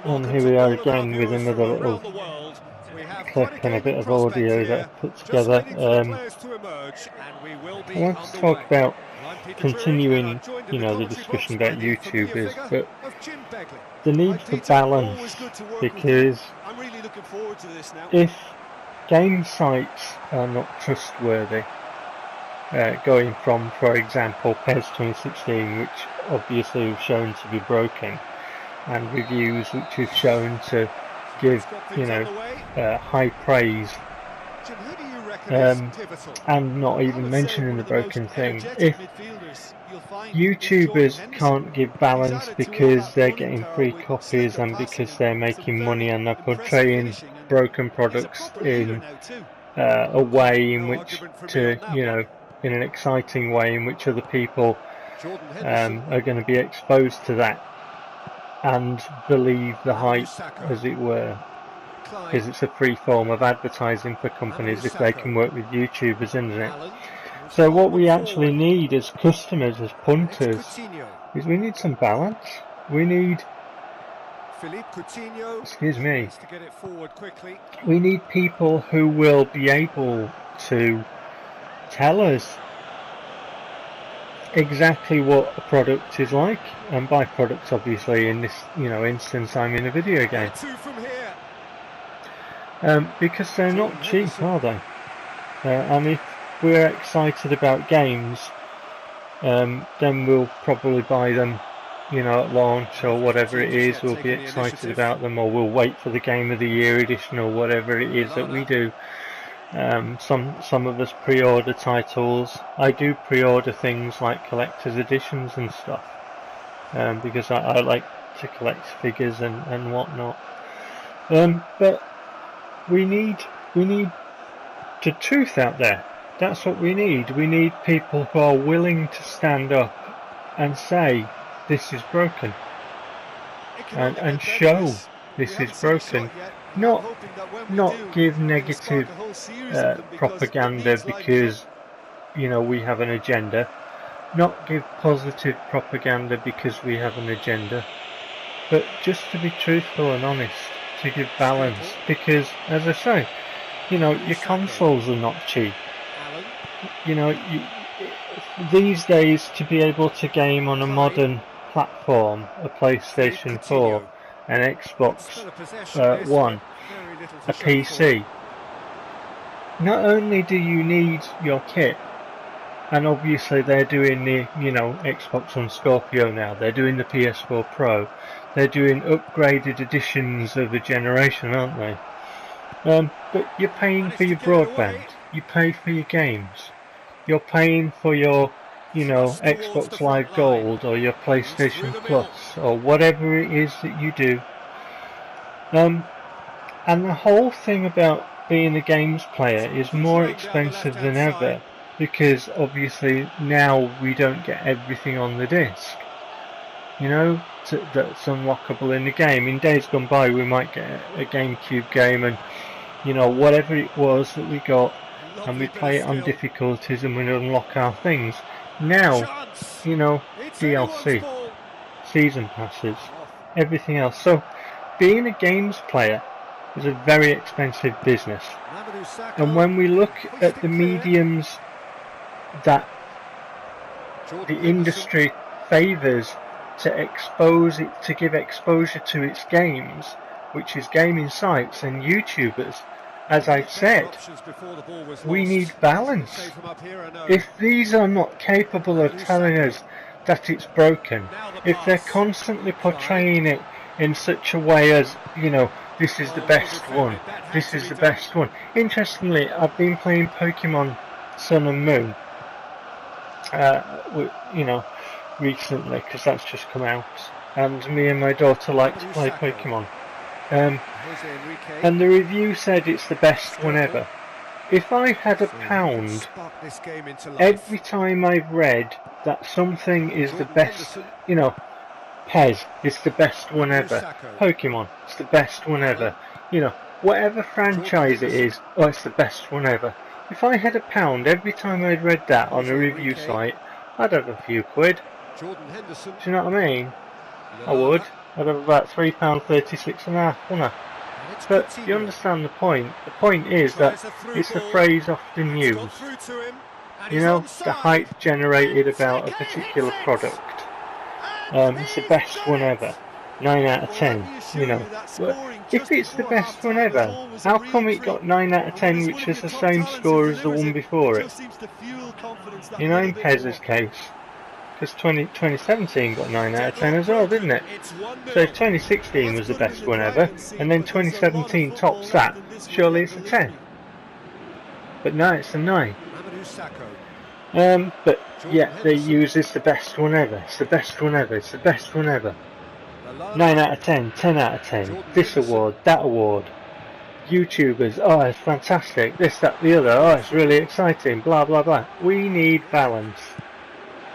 And here we are again with another little clip and a bit of audio that I've put together. I want to talk about continuing, the discussion about YouTubers, but the need for balance, because if game sites are not trustworthy, going from, for example, PES 2016, which obviously have shown to be broken, and reviews which have shown to give, high praise, and not even mentioning the broken thing. If YouTubers can't give balance because they're getting free copies and because they're making money and they're portraying broken products in a way in which in an exciting way in which other people are going to be exposed to that and believe the hype, as it were, because it's a free form of advertising for companies if they can work with YouTubers, isn't it? So what we actually need as customers, as punters, is we need some balance. We need, we need people who will be able to tell us exactly what a product is like, and by product obviously in this instance I'm in a video game, because they're not cheap, are they? And if we're excited about games, then we'll probably buy them at launch or whatever it is. We'll be excited about them, or we'll wait for the Game of the Year edition or whatever it is that we do. Some of us pre-order titles. I do pre-order things like collector's editions and stuff, because I like to collect figures and whatnot. But we need the truth out there. That's what we need. We need people who are willing to stand up and say this is broken, and show this is broken. Not give negative propaganda because we have an agenda. Not give positive propaganda because we have an agenda. But just to be truthful and honest, to give balance. Because, as I say, your consoles are not cheap. These days, to be able to game on a modern platform, a PlayStation 4, an Xbox One, a PC, not only do you need your kit, and obviously they're doing the Xbox One Scorpio now, they're doing the PS4 Pro, they're doing upgraded editions of a generation, aren't they? But you're paying for your broadband, you pay for your games, you're paying for your Xbox Live Gold or your PlayStation Plus or whatever it is that you do. And the whole thing about being a games player is more expensive than ever, because obviously now we don't get everything on the disc, that's unlockable in the game. In days gone by we might get a GameCube game and whatever it was that we got, and we play it on difficulties and we unlock our things. Now, DLC, season passes, everything else. So being a games player is a very expensive business. And when we look at the mediums that the industry favours to expose it, to give exposure to its games, which is gaming sites and YouTubers, as I said, we need balance. If these are not capable of telling us that it's broken, if they're constantly portraying it in such a way as, this is the best one, this is the best one. Interestingly, I've been playing Pokemon Sun and Moon, recently, because that's just come out, and me and my daughter like to play Pokemon. And the review said it's the best one ever. If I had £1 every time I've read that something is the best, PES is the best one ever, Pokemon is the best one ever, whatever franchise it is, it's the best one ever. If I had £1 every time I'd read that on a review site, I'd have a few quid. Do you know what I mean? I would. I'd have about £3.36 and a half, wouldn't I? But you understand the point. The point is that it's a phrase often used. You know, the hype generated about a particular product. It's the best one ever. 9 out of 10, you know. But if it's the best one ever, how come it got 9 out of 10, which is the same score as the one before it? You know, in PES's case. Because 2017 got 9 out of 10 as well, didn't it? So if 2016 was the best one ever, and then 2017 tops that, surely it's a 10. But no, it's a 9. But yeah, they use it's the best one ever, it's the best one ever, it's the best one ever. 9 out of 10, 10 out of 10, this award, that award. YouTubers, oh it's fantastic, this, that, the other, oh it's really exciting, blah blah blah. We need balance.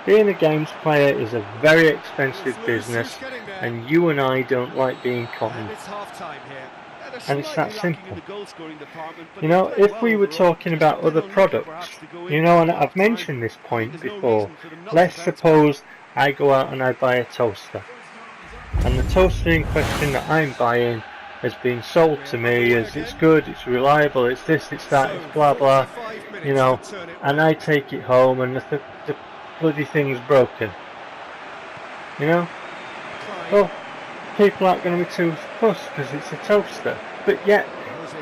Being a games player is a very expensive business, and you and I don't like being conned. And it's that simple. You know, if we were talking about other products, you know, and I've mentioned this point before, let's suppose I go out and I buy a toaster. And the toaster in question that I'm buying has been sold to me as it's good, it's reliable, it's this, it's that, it's blah blah, you know, and I take it home and the bloody thing's broken. You know? Well, people aren't going to be too fussed because it's a toaster. But yet,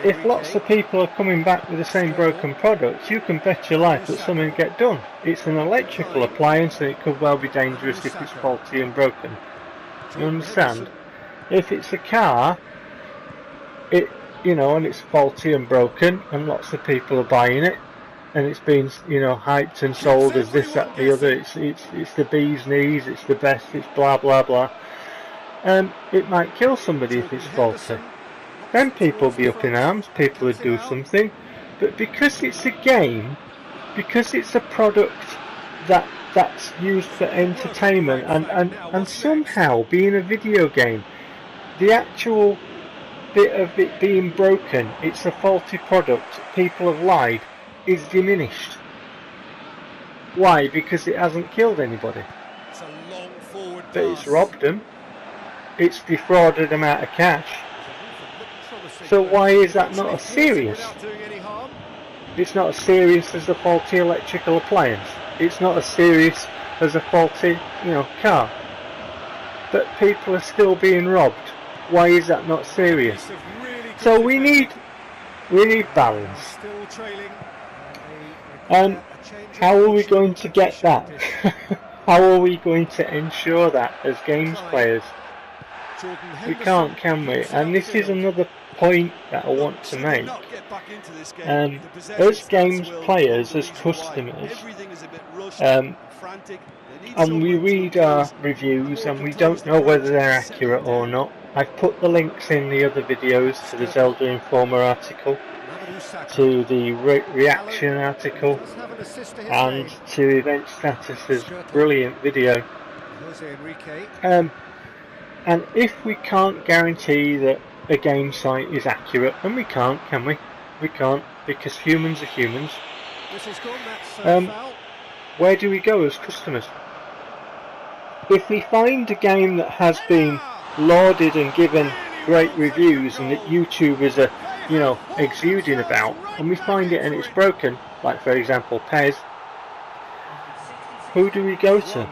if lots of people are coming back with the same broken products, you can bet your life that something will get done. It's an electrical appliance and it could well be dangerous if it's faulty and broken. You understand? If it's a car, you know, and it's faulty and broken and lots of people are buying it, and it's been, you know, hyped and sold as this, that, the other, it's the bee's knees, it's the best, it's blah blah blah. It might kill somebody if it's faulty. Then people will be up in arms, people would do something. But because it's a game, because it's a product that's used for entertainment and somehow being a video game, the actual bit of it being broken, it's a faulty product, people have lied, is diminished. Why? Because it hasn't killed anybody. But it's robbed them. It's defrauded them out of cash. So why is that not as serious? It's not as serious as a faulty electrical appliance. It's not as serious as a faulty, you know, car. But people are still being robbed. Why is that not serious? So we need balance. How are we going to get that? How are we going to ensure that as games players? We can't, can we? And this is another point that I want to make. As games players, as customers, and we read our reviews and we don't know whether they're accurate or not. I've put the links in the other videos to the Zelda Informer article, to the reaction article, and to Event Status's brilliant video. And if we can't guarantee that a game site is accurate, and we can't, can we? We can't, because humans are humans. Where do we go as customers? If we find a game that has been lauded and given great reviews and that YouTubers are, you know, exuding about, and we find it and it's broken, like for example PES, who do we go to?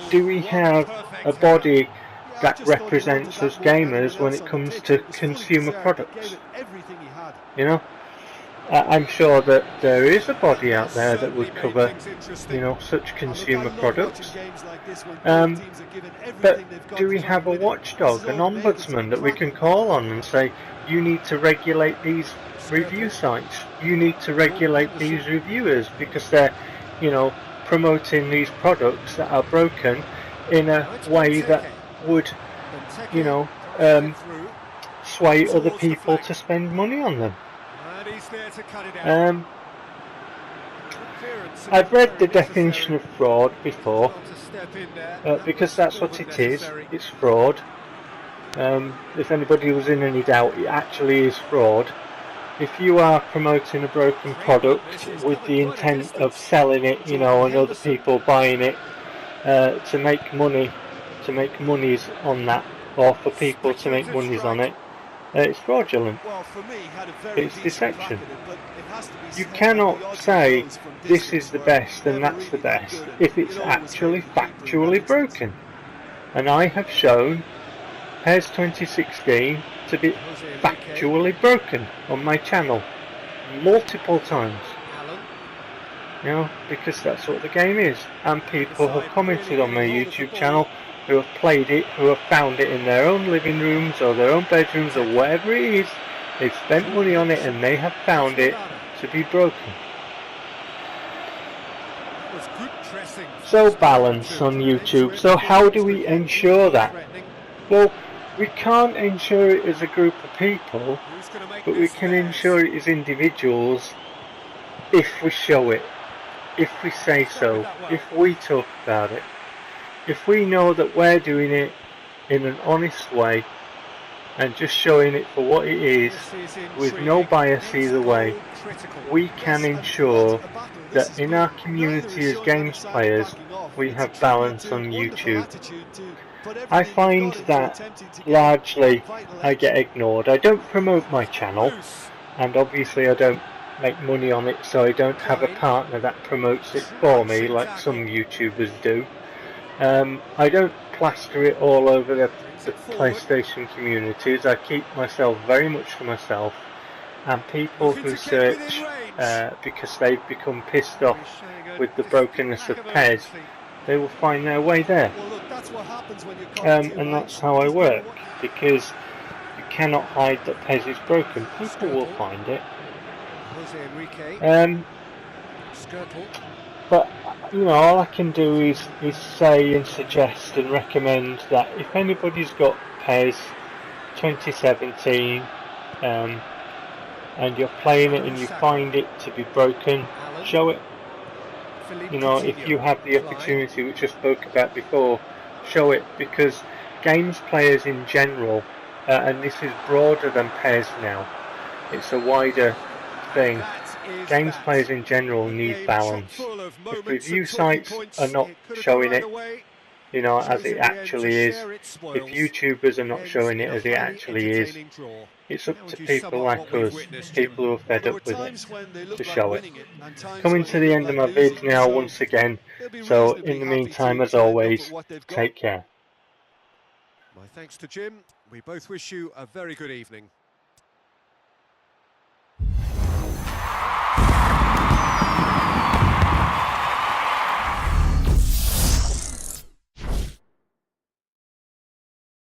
Do we have a body that represents us gamers when it comes to consumer products? You know, I'm sure that there is a body out there that would cover, you know, such consumer products. But do we have a watchdog, an ombudsman that we can call on and say, you need to regulate these review sites, you need to regulate these reviewers because they're, you know, promoting these products that are broken in a way that would, you know, sway other people to spend money on them. I've read the definition of fraud before, because that's what it is. It's fraud. If anybody was in any doubt, it actually is fraud. If you are promoting a broken product with the intent of selling it, you know, and other people buying it to make money, to make monies on that, or for people to make monies on it, it's fraudulent. It's deception. You cannot say this is the best and that's the best if it's actually factually broken. And I have shown PES 2016 to be factually broken on my channel multiple times. You know, because that's what the game is. And people have commented on my YouTube channel who have played it, who have found it in their own living rooms or their own bedrooms or whatever it is. They've spent money on it and they have found it to be broken. So balance on YouTube. So how do we ensure that? Well, we can't ensure it as a group of people, but we can ensure it as individuals if we show it, if we say so, if we talk about it. If we know that we're doing it in an honest way and just showing it for what it is, with no bias either way, we can ensure that in our community as games players, we have balance on YouTube. I find that largely I get ignored. I don't promote my channel, and obviously I don't make money on it, so I don't have a partner that promotes it for me like some YouTubers do. I don't plaster it all over the PlayStation communities. I keep myself very much to myself, and people who search because they've become pissed off with the brokenness of PES, they will find their way there. And that's how I work, because you cannot hide that PES is broken. People will find it. But you know, all I can do is say and suggest and recommend that if anybody's got PES 2017 and you're playing it and you find it to be broken, show it. You know, if you have the opportunity, which I spoke about before, show it, because games players in general, and this is broader than PES now, it's a wider thing. Games players in general need balance. If review sites are not showing it, you know, as it actually is, if YouTubers are not showing it as it actually is, it's up to people like us, people who are fed up with it, to show it. Coming to the end of my vid now once again, so in the meantime, as always, take care. My thanks to Jim. We both wish you a very good evening.